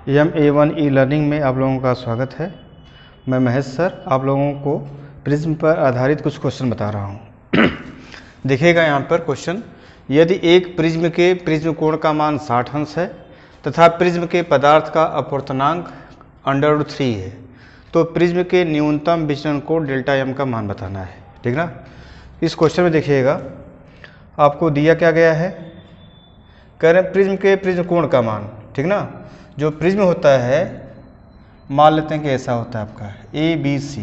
MA1 e learning में आप लोगों का स्वागत है। मैं महेश सर आप लोगों को प्रिज्म पर आधारित कुछ क्वेश्चन बता रहा हूँ। देखिएगा यहाँ पर क्वेश्चन, यदि एक प्रिज्म के प्रिज्म कोण का मान 60 अंश है तथा प्रिज्म के पदार्थ का अपवर्तनांक √3 है तो प्रिज्म के न्यूनतम विचलन कोण डेल्टा एम का मान बताना है। ठीक ना। इस क्वेश्चन में देखिएगा आपको दिया क्या गया है, कह रहे हैं प्रिज्म के प्रिज्म कोण का मान। ठीक ना। जो प्रिज्म होता है मान लेते हैं कि ऐसा होता है आपका ABC,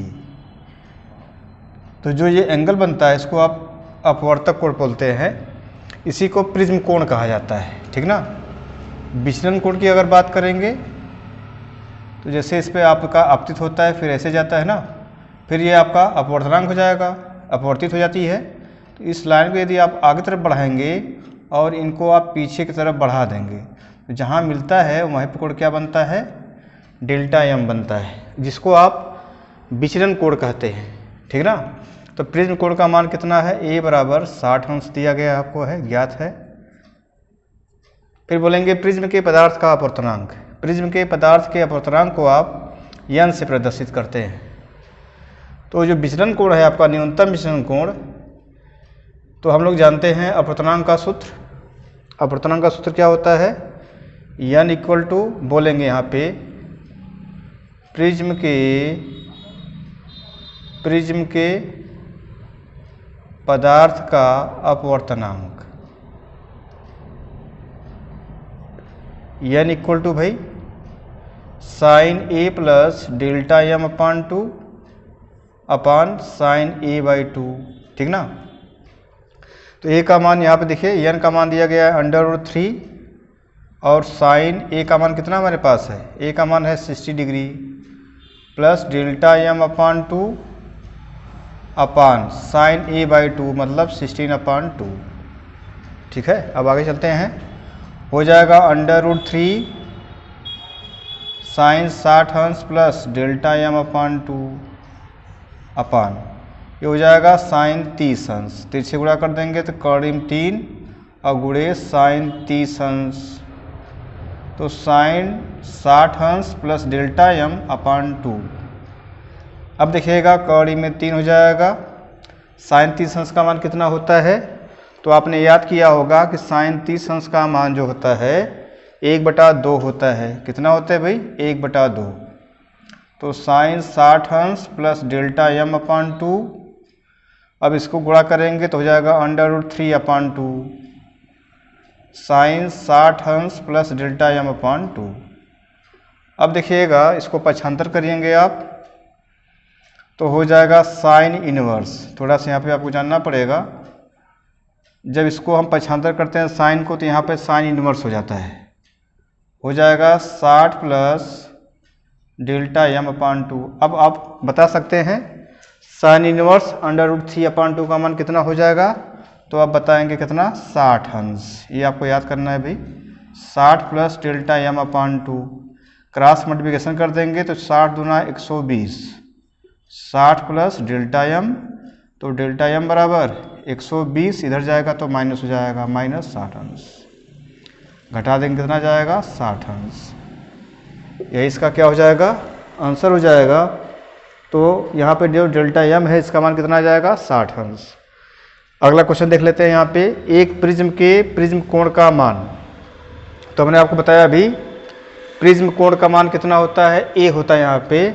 तो जो ये एंगल बनता है इसको आप अपवर्तक कोण बोलते हैं, इसी को प्रिज्म कोण कहा जाता है। ठीक ना। विचलन कोण की अगर बात करेंगे तो जैसे इस पर आपका आपतित होता है फिर ऐसे जाता है ना, फिर ये आपका अपवर्तनांक हो जाएगा, अपवर्तित हो जाती है। तो इस लाइन को यदि आप आगे तरफ बढ़ाएंगे और इनको आप पीछे की तरफ बढ़ा देंगे तो जहाँ मिलता है वहीं पर कोण क्या बनता है, डेल्टा एम बनता है, जिसको आप विचलन कोण कहते हैं। ठीक ना। तो प्रिज्म कोण का मान कितना है, A बराबर 60 अंश दिया गया आपको है, ज्ञात है। फिर बोलेंगे प्रिज्म के पदार्थ का अपवर्तनांक। प्रिज्म के पदार्थ के अपवर्तनांक को आप n से प्रदर्शित करते हैं। तो जो विचलन कोण है आपका न्यूनतम विचलन कोण, तो हम लोग जानते हैं अपवर्तनांक का सूत्र। अपवर्तनांक का सूत्र क्या होता है, n इक्वल टू बोलेंगे यहाँ पे प्रिज्म के पदार्थ का अपवर्तनांक, n इक्वल टू भाई sine A plus delta m upon 2 upon sine A/2। ठीक ना। तो A का मान यहाँ पे देखिए, n का मान दिया गया है √3 और साइन A का मान कितना हमारे पास है, A का मान है 60 degree plus delta m upon 2 upon sine A/2 मतलब 16/2। ठीक है। अब आगे चलते हैं, हो जाएगा √3 साइन 60 अंश प्लस डेल्टा एम अपान 2 अपान ये हो जाएगा साइन 30 अंश, 3 से गुणा कर देंगे तो करीब 3 और गुणे साइन 30 अंश, तो साइन 60 अंश प्लस डेल्टा एम अपान 2। अब देखिएगा कौड़ी में 3 हो जाएगा। साइन 30 अंश का मान कितना होता है, तो आपने याद किया होगा कि साइन 30 अंश का मान जो होता है 1/2 होता है। कितना होता है भाई, 1/2। तो साइन 60 अंश प्लस डेल्टा एम अपान 2, अब इसको गुणा करेंगे तो हो जाएगा √3/2 साइन 60 अंश प्लस डेल्टा एम अपान 2। अब देखिएगा इसको पक्षांतर करिएंगे आप तो हो जाएगा साइन इनवर्स। थोड़ा सा यहाँ पे आपको जानना पड़ेगा, जब इसको हम पक्षांतर करते हैं साइन को तो यहाँ पे साइन इनवर्स हो जाता है, हो जाएगा 60 प्लस डेल्टा एम अपान 2। अब आप बता सकते हैं साइन इनवर्स √3/2 का मान कितना हो जाएगा, तो आप बताएंगे कितना, 60 अंश। ये आपको याद करना है भाई, 60 plus delta m upon 2, cross multiplication कर देंगे तो 60 दूना 120, 60 प्लस डेल्टा एम, तो डेल्टा एम बराबर 120, इधर जाएगा तो माइनस हो जाएगा, -60 अंश। घटा देंगे कितना जाएगा, 60 अंश। यही इसका क्या हो जाएगा, आंसर हो जाएगा। तो यहाँ पे जो डेल्टा एम है इसका मान कितना आ जाएगा, 60 अंश। अगला क्वेश्चन देख लेते हैं। यहाँ पे एक प्रिज्म के प्रिज्म कोण का मान, तो हमने आपको बताया अभी प्रिज्म कोण का मान कितना होता है, A होता है यहाँ पे।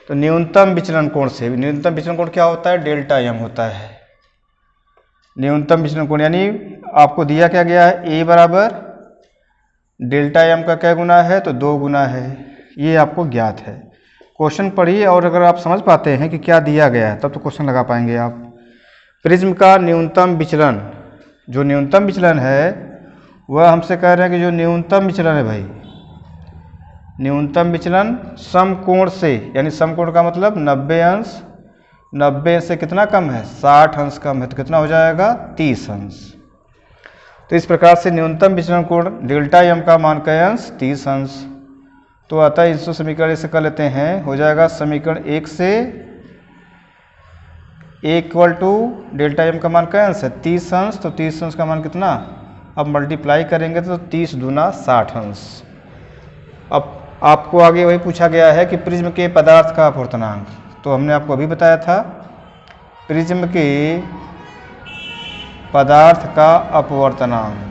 तो न्यूनतम विचलन कोण से, न्यूनतम विचलन कोण क्या होता है, डेल्टा एम होता है। न्यूनतम विचलन कोण यानी आपको दिया क्या गया है, A बराबर डेल्टा एम का क्या गुना है, तो 2 गुना है। ये आपको ज्ञात है। क्वेश्चन पढ़िए और अगर आप समझ पाते हैं कि क्या दिया गया है तब तो क्वेश्चन लगा पाएंगे आप। प्रिज्म का न्यूनतम विचलन, जो न्यूनतम विचलन है वह हमसे कह रहे हैं कि जो न्यूनतम विचलन है भाई, न्यूनतम विचलन समकोण से, यानी समकोण का मतलब 90 अंश, 90 से कितना कम है, 60 अंश कम है, तो कितना हो जाएगा, 30 अंश। तो इस प्रकार से न्यूनतम विचलन कोण डेल्टा एम का मान का अंश 30 अंश। तो अतः इसको समीकरण ऐसे कर लेते हैं, हो जाएगा समीकरण 1 से A equal to delta m का मान क्या अंश है, 30 अंश। तो 30 अंश का मान कितना, अब मल्टीप्लाई करेंगे तो 30 दूना 60 अंश। अब आपको आगे वही पूछा गया है कि प्रिज्म के पदार्थ का अपवर्तनांक, तो हमने आपको अभी बताया था प्रिज्म के पदार्थ का अपवर्तनांक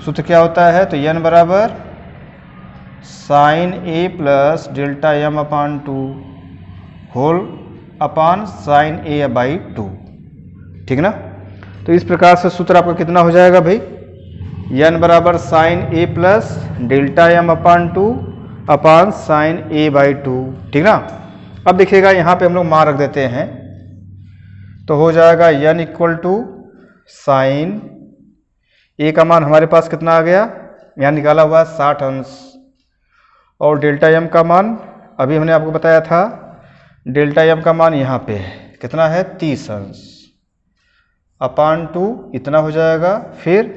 सूत्र क्या होता है, तो n बराबर sine A plus delta m upon 2 whole upon sine A by 2, ठीक ना। तो इस प्रकार से सूत्र आपका कितना हो जाएगा भाई, n बराबर sine A plus delta m upon 2 upon sine A by 2, ठीक ना। अब देखिएगा यहाँ पे हम लोग मान रख देते हैं, तो हो जाएगा n इक्वल टू साइन ए का मान हमारे पास कितना आ गया, यहाँ निकाला हुआ 60 अंश, और डेल्टा एम का मान अभी हमने आपको बताया था, डेल्टा एम का मान यहाँ पे कितना है 30 अंश अपान 2 इतना हो जाएगा। फिर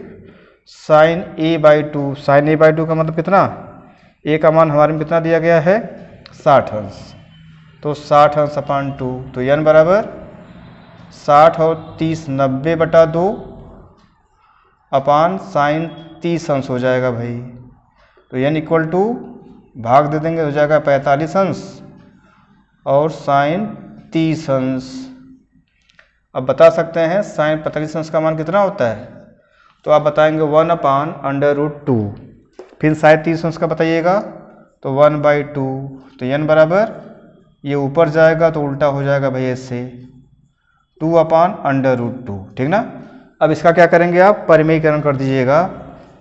sine A by 2, sine A by 2 का मतलब कितना, ए का मान हमारे में कितना दिया गया है 60 अंश, तो 60 अंश अपान 2, तो n बराबर 60 और 30 90/2 अपान साइन 30 अंश हो जाएगा भाई। तो n इक्वल टू भाग दे देंगे, हो जाएगा 45 अंश और साइन 30 अंश। अब बता सकते हैं साइन 45 अंश का मान कितना होता है, तो आप बताएंगे 1 अपान √2, फिर साइन 30 अंश का बताइएगा तो 1/2, तो n बराबर ये ऊपर जाएगा तो उल्टा हो जाएगा भाई ऐसे 2 अपान √2, ठीक ना। अब इसका क्या करेंगे आप, परिमेयीकरण कर दीजिएगा,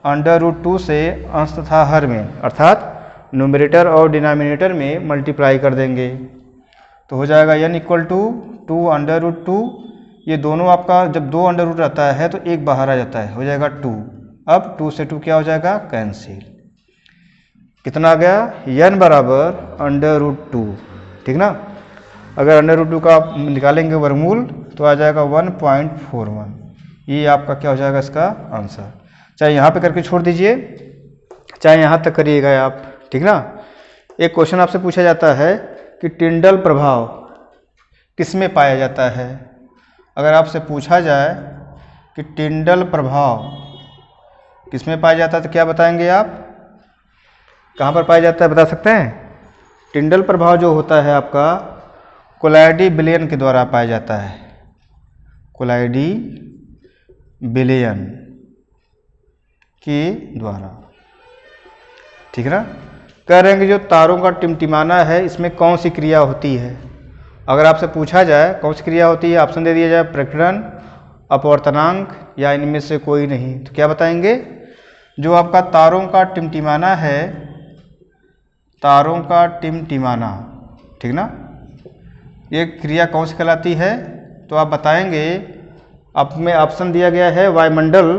√2 से अंश तथा हर में अर्थात न्यूमरेटर और डिनोमिनेटर में मल्टीप्लाई कर देंगे, तो हो जाएगा n इक्वल टू 2 √2, ये दोनों आपका जब 2 अंडर रूट रहता है तो एक बाहर आ जाता है, हो जाएगा 2। अब 2 से 2 क्या हो जाएगा, कैंसिल। कितना आ गया, n बराबर √2, ठीक ना। अगर √2 का आप निकालेंगे वर्गमूल तो आ जाएगा 1.41, ये आपका क्या हो जाएगा इसका आंसर। चाहे यहाँ पे करके छोड़ दीजिए, चाहे यहाँ तक करिएगा आप, ठीक ना। एक क्वेश्चन आपसे पूछा जाता है कि टिंडल प्रभाव किस में पाया जाता है। अगर आपसे पूछा जाए कि टिंडल प्रभाव किस में पाया जाता है तो क्या बताएंगे आप, कहाँ पर पाया जाता है बता सकते हैं। टिंडल प्रभाव जो होता है आपका कोलाइडी विलयन के द्वारा पाया जाता है, कोलाइडी विलयन के द्वारा, ठीक ना। कह रहे हैं कि जो तारों का टिमटिमाना है इसमें कौन सी क्रिया होती है। अगर आपसे पूछा जाए कौन सी क्रिया होती है, ऑप्शन दे दिया जाए प्रकीर्णन, अपवर्तनांक या इनमें से कोई नहीं, तो क्या बताएंगे, जो आपका तारों का टिमटिमाना है, तारों का टिमटिमाना, ठीक ना, ये क्रिया कौन सी कहलाती है, तो आप बताएंगे, आप में ऑप्शन दिया गया है वायुमंडल,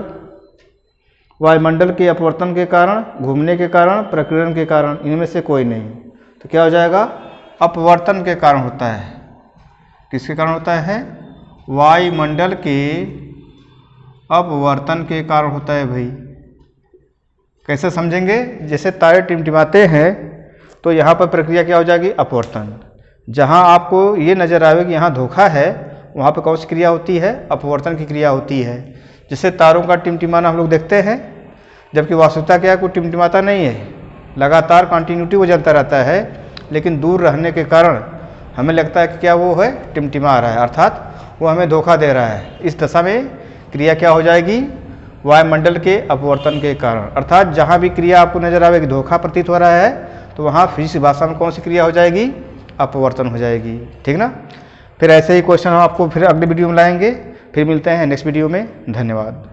वायुमंडल के अपवर्तन के कारण, घूमने के कारण, प्रकीर्णन के कारण, इनमें से कोई नहीं, तो क्या हो जाएगा, अपवर्तन के कारण होता है। किसके कारण होता है, वायुमंडल के अपवर्तन के कारण होता है भाई। कैसे समझेंगे, जैसे तारे टिमटिमाते हैं तो यहाँ पर प्रक्रिया क्या हो जाएगी, अपवर्तन। जहाँ आपको ये नजर आवे कि यहाँ धोखा है, वहाँ पर कौन सी क्रिया होती है, अपवर्तन की क्रिया होती है। जैसे तारों का टिमटिमाना हम लोग देखते हैं, जबकि वास्तविकता क्या है, कोई टिमटिमाता नहीं है, लगातार कंटिन्यूटी वो चलता रहता है, लेकिन दूर रहने के कारण हमें लगता है कि क्या वो है टिमटिमा रहा है, अर्थात वो हमें धोखा दे रहा है। इस दशा में क्रिया क्या हो जाएगी, वायुमंडल के अपवर्तन के कारण। अर्थात जहाँ भी क्रिया आपको नजर आएगी धोखा प्रतीत हो रहा है, तो वहाँ फिजिक्स भाषा में कौन सी क्रिया हो जाएगी, अपवर्तन हो जाएगी, ठीक ना। फिर ऐसे ही क्वेश्चन हम आपको फिर अगले वीडियो में लाएंगे। फिर मिलते हैं नेक्स्ट वीडियो में, धन्यवाद।